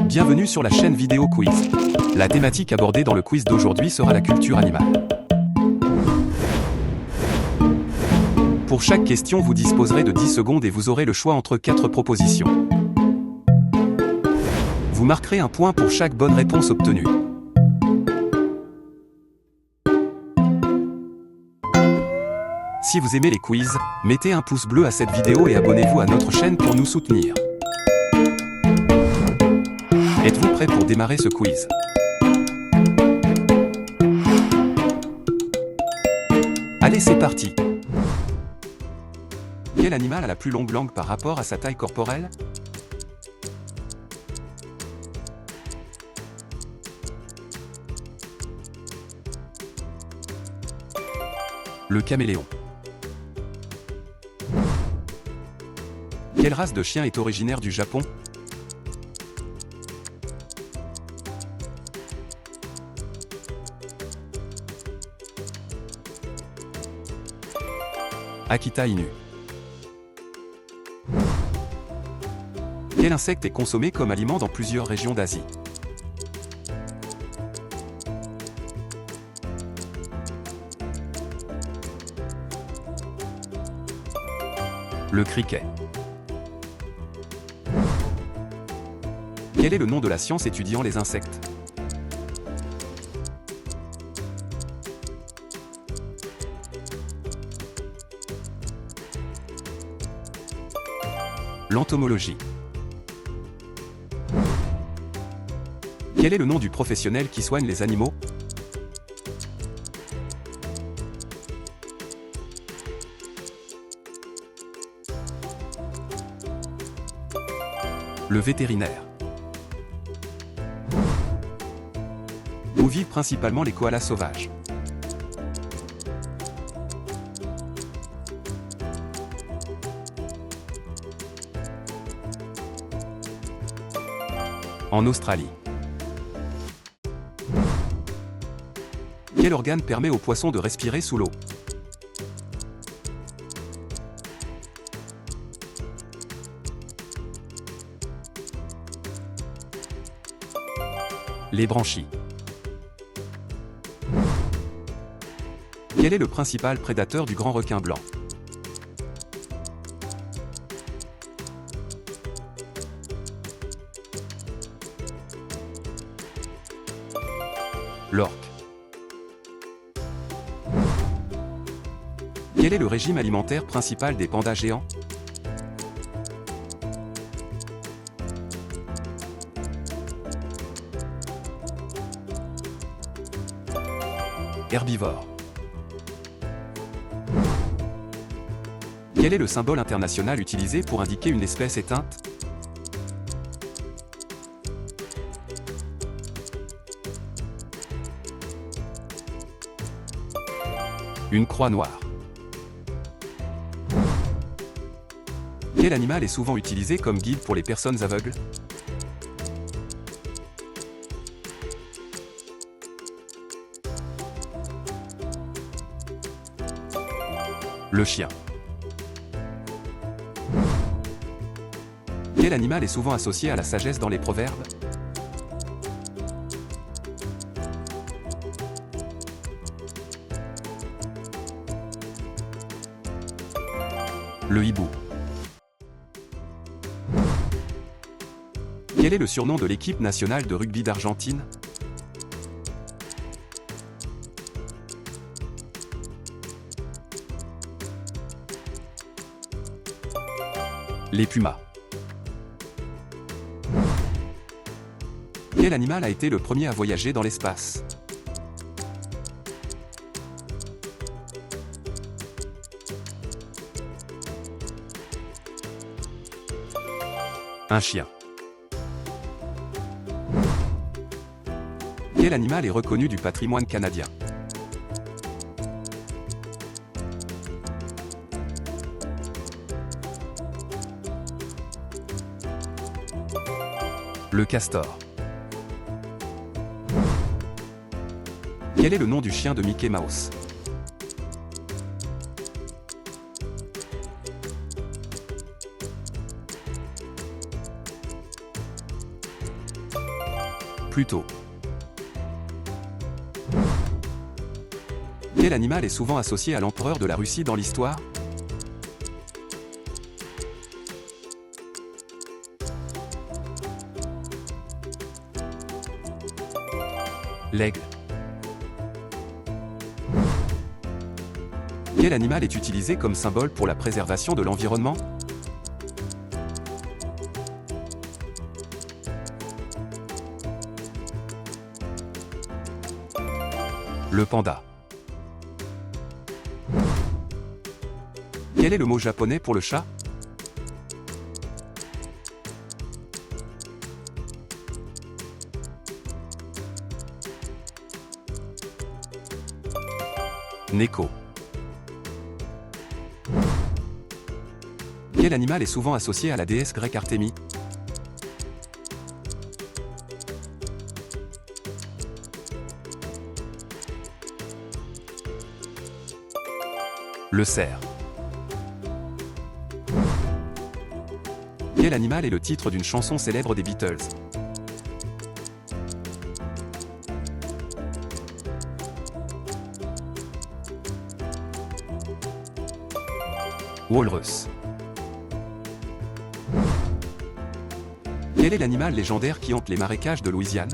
Bienvenue sur la chaîne Vidéo Quiz. La thématique abordée dans le quiz d'aujourd'hui sera la culture animale. Pour chaque question, vous disposerez de 10 secondes et vous aurez le choix entre 4 propositions. Vous marquerez un point pour chaque bonne réponse obtenue. Si vous aimez les quiz, mettez un pouce bleu à cette vidéo et abonnez-vous à notre chaîne pour nous soutenir. Êtes-vous prêt pour démarrer ce quiz? Allez, c'est parti! Quel animal a la plus longue langue par rapport à sa taille corporelle? Le caméléon. Quelle race de chien est originaire du Japon? Akita Inu. Quel insecte est consommé comme aliment dans plusieurs régions d'Asie? Le criquet. Quel est le nom de la science étudiant les insectes? L'entomologie. Quel est le nom du professionnel qui soigne les animaux? Le vétérinaire. Où vivent principalement les koalas sauvages? En Australie. Quel organe permet aux poissons de respirer sous l'eau? Les branchies. Quel est le principal prédateur du grand requin blanc? L'orque. Quel est le régime alimentaire principal des pandas géants? Herbivore. Quel est le symbole international utilisé pour indiquer une espèce éteinte? Une croix noire. Quel animal est souvent utilisé comme guide pour les personnes aveugles? Le chien. Quel animal est souvent associé à la sagesse dans les proverbes? Le hibou. Quel est le surnom de l'équipe nationale de rugby d'Argentine? Les pumas. Quel animal a été le premier à voyager dans l'espace? Un chien. Quel animal est reconnu du patrimoine canadien? Le castor. Quel est le nom du chien de Mickey Mouse? Pluto. Quel animal est souvent associé à l'empereur de la Russie dans l'histoire? L'aigle. Quel animal est utilisé comme symbole pour la préservation de l'environnement? Le panda. Quel est le mot japonais pour le chat? Neko. Quel animal est souvent associé à la déesse grecque Artémis? Le cerf. Quel animal est le titre d'une chanson célèbre des Beatles? Walrus. Quel est l'animal légendaire qui hante les marécages de Louisiane?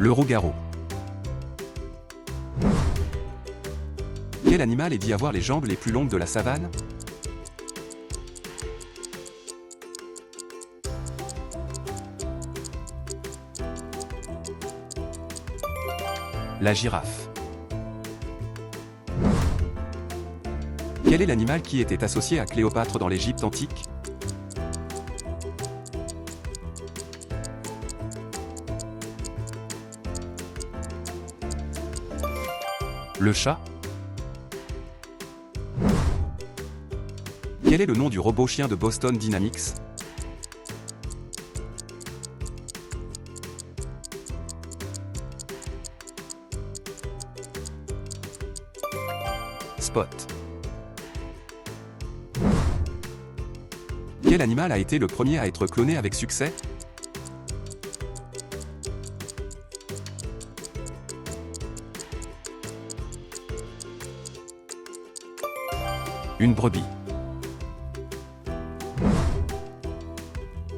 Le loup-garou. Quel animal est dit avoir les jambes les plus longues de la savane? La girafe. Quel est l'animal qui était associé à Cléopâtre dans l'Égypte antique? Le chat. Quel est le nom du robot chien de Boston Dynamics? Spot. Quel animal a été le premier à être cloné avec succès? Une brebis.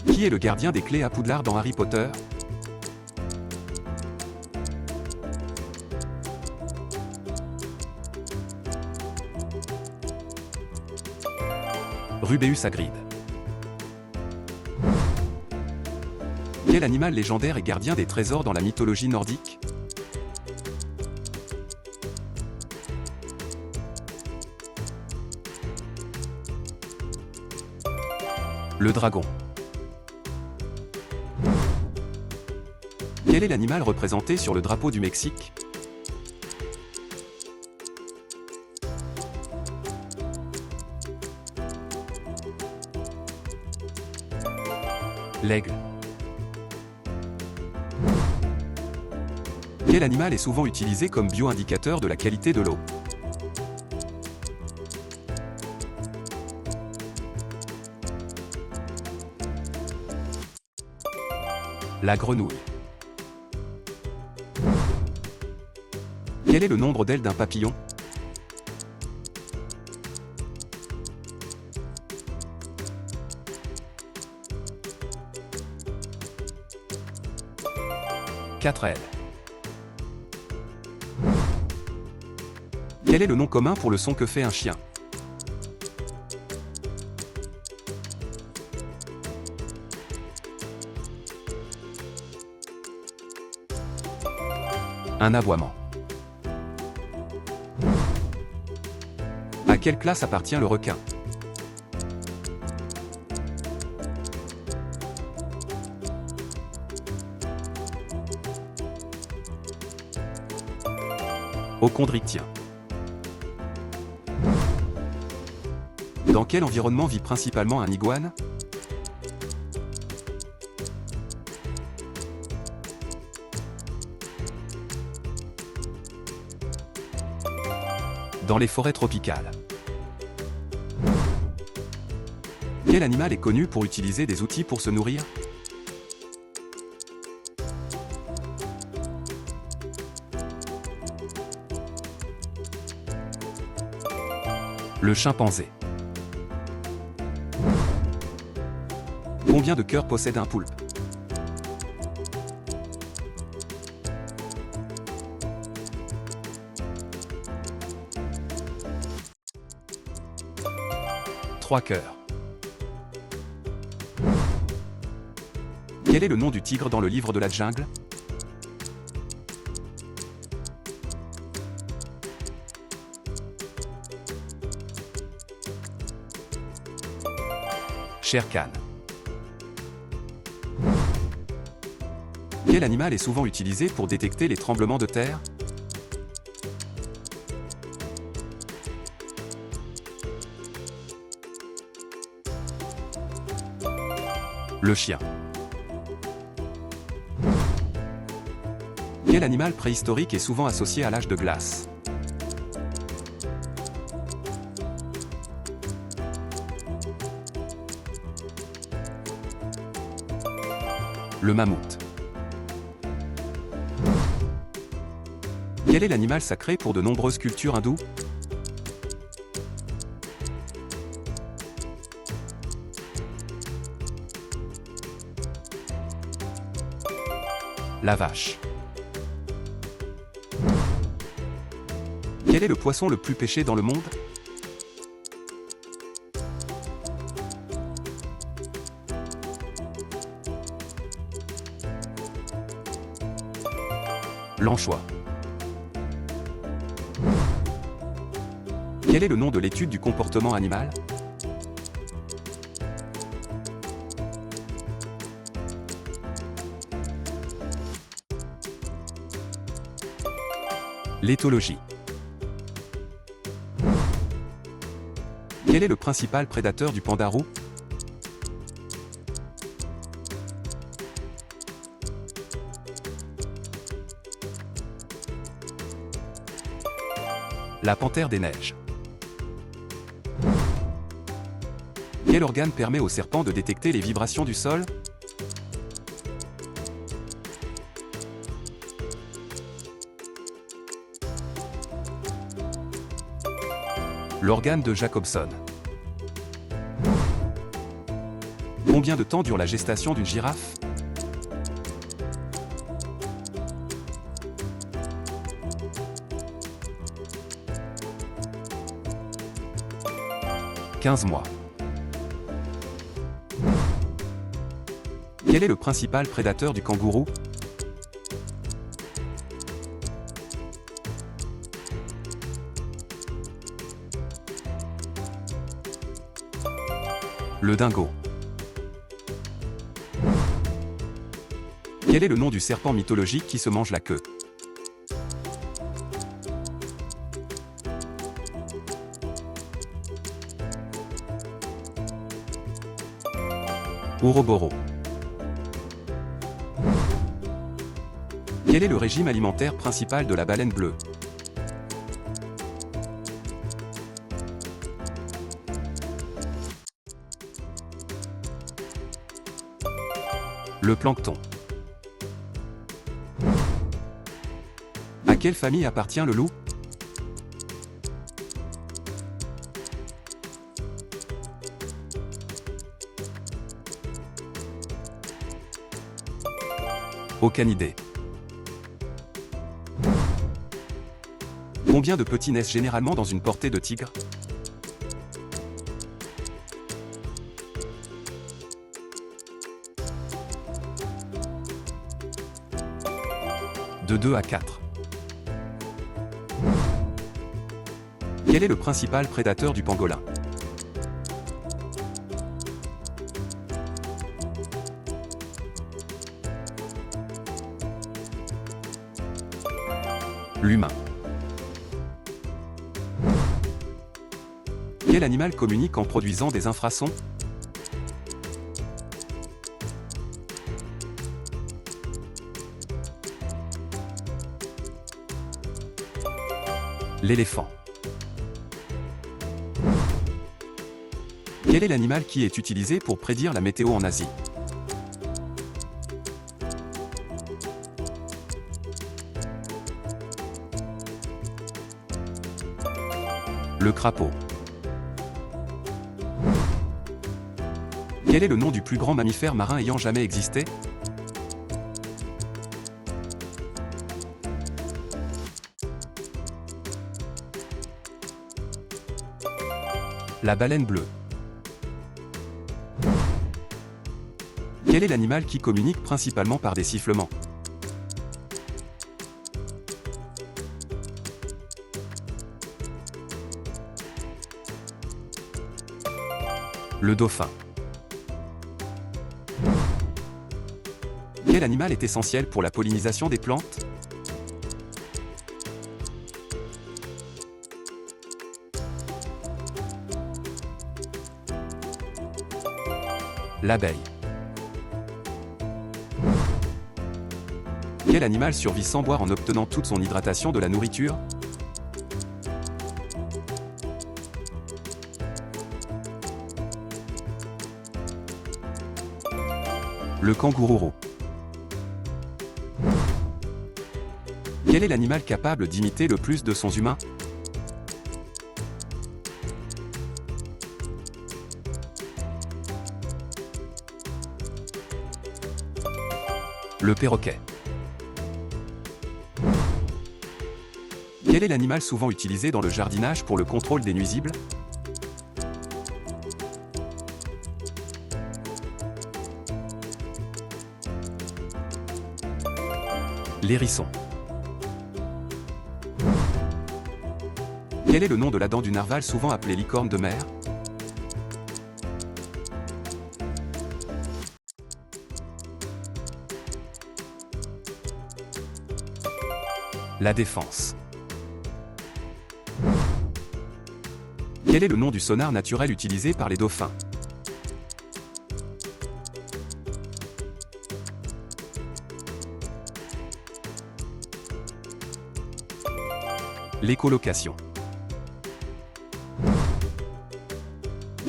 Qui est le gardien des clés à Poudlard dans Harry Potter? Rubeus Hagrid. Quel animal légendaire est gardien des trésors dans la mythologie nordique? Le dragon. Quel est l'animal représenté sur le drapeau du Mexique? L'aigle. Quel animal est souvent utilisé comme bio-indicateur de la qualité de l'eau? La grenouille. Quel est le nombre d'ailes d'un papillon? Quatre ailes. Quel est le nom commun pour le son que fait un chien? Un aboiement. À quelle classe appartient le requin? Au chondrichtien. Dans quel environnement vit principalement un iguane? Dans les forêts tropicales. Quel animal est connu pour utiliser des outils pour se nourrir? Le chimpanzé. Combien de cœurs possède un poulpe? Trois cœurs. Quel est le nom du tigre dans le livre de la jungle? Shere Khan. Quel animal est souvent utilisé pour détecter les tremblements de terre? Le chien. Quel animal préhistorique est souvent associé à l'âge de glace? Le mammouth. Quel est l'animal sacré pour de nombreuses cultures hindoues? La vache. Quel est le poisson le plus pêché dans le monde? L'anchois. Quel est le nom de l'étude du comportement animal? L'éthologie. Quel est le principal prédateur du panda roux? La panthère des neiges. Quel organe permet au serpent de détecter les vibrations du sol? L'organe de Jacobson. Combien de temps dure la gestation d'une girafe? « 15 mois. Quel est le principal prédateur du kangourou? Le dingo. Quel est le nom du serpent mythologique qui se mange la queue? Ouroboros. Quel est le régime alimentaire principal de la baleine bleue? Le plancton. À quelle famille appartient le loup? Aucune idée. Combien de petits naissent généralement dans une portée de tigre? De 2 à 4. Quel est le principal prédateur du pangolin? L'humain. Quel animal communique en produisant des infrasons? L'éléphant. Quel est l'animal qui est utilisé pour prédire la météo en Asie? Le crapaud. Quel est le nom du plus grand mammifère marin ayant jamais existé? La baleine bleue. Quel est l'animal qui communique principalement par des sifflements? Le dauphin. Quel animal est essentiel pour la pollinisation des plantes? L'abeille. Quel animal survit sans boire en obtenant toute son hydratation de la nourriture? Le kangourou. Quel est l'animal capable d'imiter le plus de sons humains? Le perroquet. Quel est l'animal souvent utilisé dans le jardinage pour le contrôle des nuisibles? L'hérisson. Quel est le nom de la dent du narval souvent appelée licorne de mer? La défense. Quel est le nom du sonar naturel utilisé par les dauphins? L'écholocation.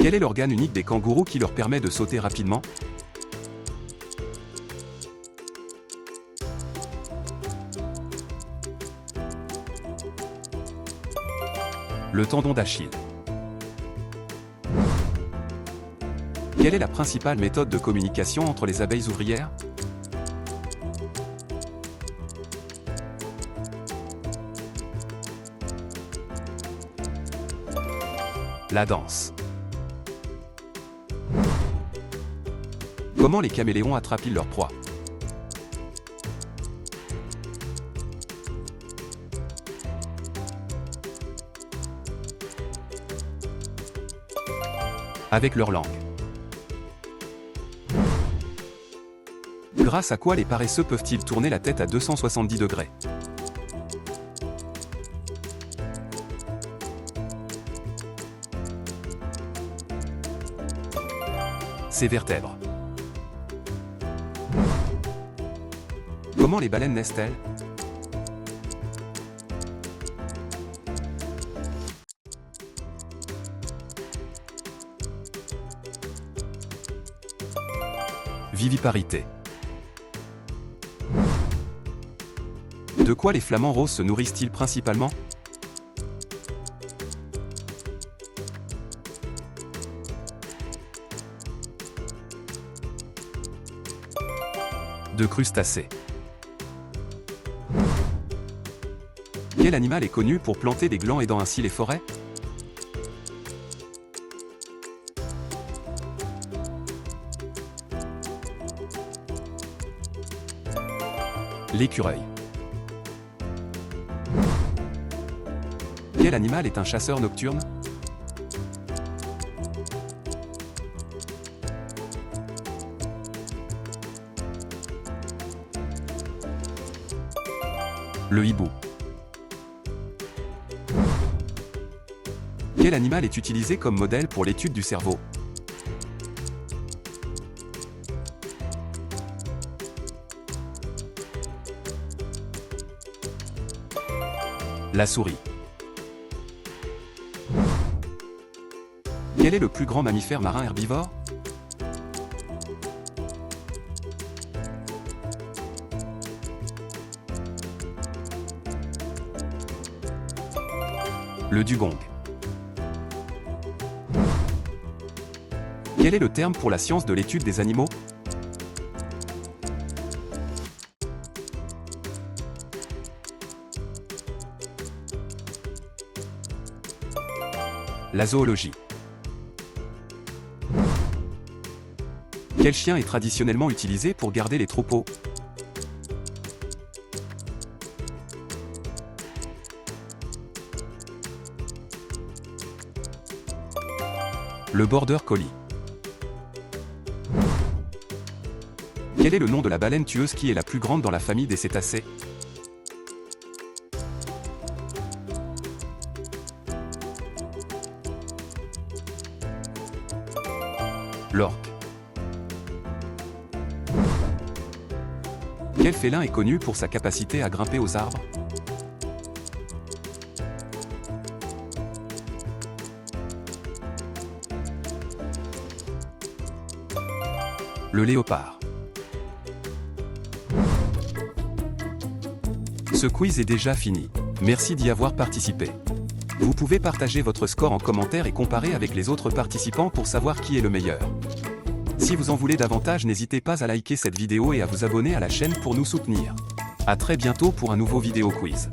Quel est l'organe unique des kangourous qui leur permet de sauter rapidement? Le tendon d'Achille. Quelle est la principale méthode de communication entre les abeilles ouvrières? La danse. Comment les caméléons attrapent-ils leur proie? Avec leur langue. Grâce à quoi les paresseux peuvent-ils tourner la tête à 270 degrés? Ses vertèbres. Comment les baleines naissent-elles? Viviparité. De quoi les flamants roses se nourrissent-ils principalement? De crustacés. Quel animal est connu pour planter des glands aidant ainsi les forêts? L'écureuil. Quel animal est un chasseur nocturne? Le hibou. Quel animal est utilisé comme modèle pour l'étude du cerveau? La souris. Quel est le plus grand mammifère marin herbivore? Le dugong. Quel est le terme pour la science de l'étude des animaux? La zoologie. Quel chien est traditionnellement utilisé pour garder les troupeaux? Le border collie. Quel est le nom de la baleine tueuse qui est la plus grande dans la famille des cétacés? L'orque. Quel félin est connu pour sa capacité à grimper aux arbres? Le léopard. Ce quiz est déjà fini. Merci d'y avoir participé. Vous pouvez partager votre score en commentaire et comparer avec les autres participants pour savoir qui est le meilleur. Si vous en voulez davantage, n'hésitez pas à liker cette vidéo et à vous abonner à la chaîne pour nous soutenir. À très bientôt pour un nouveau vidéo quiz.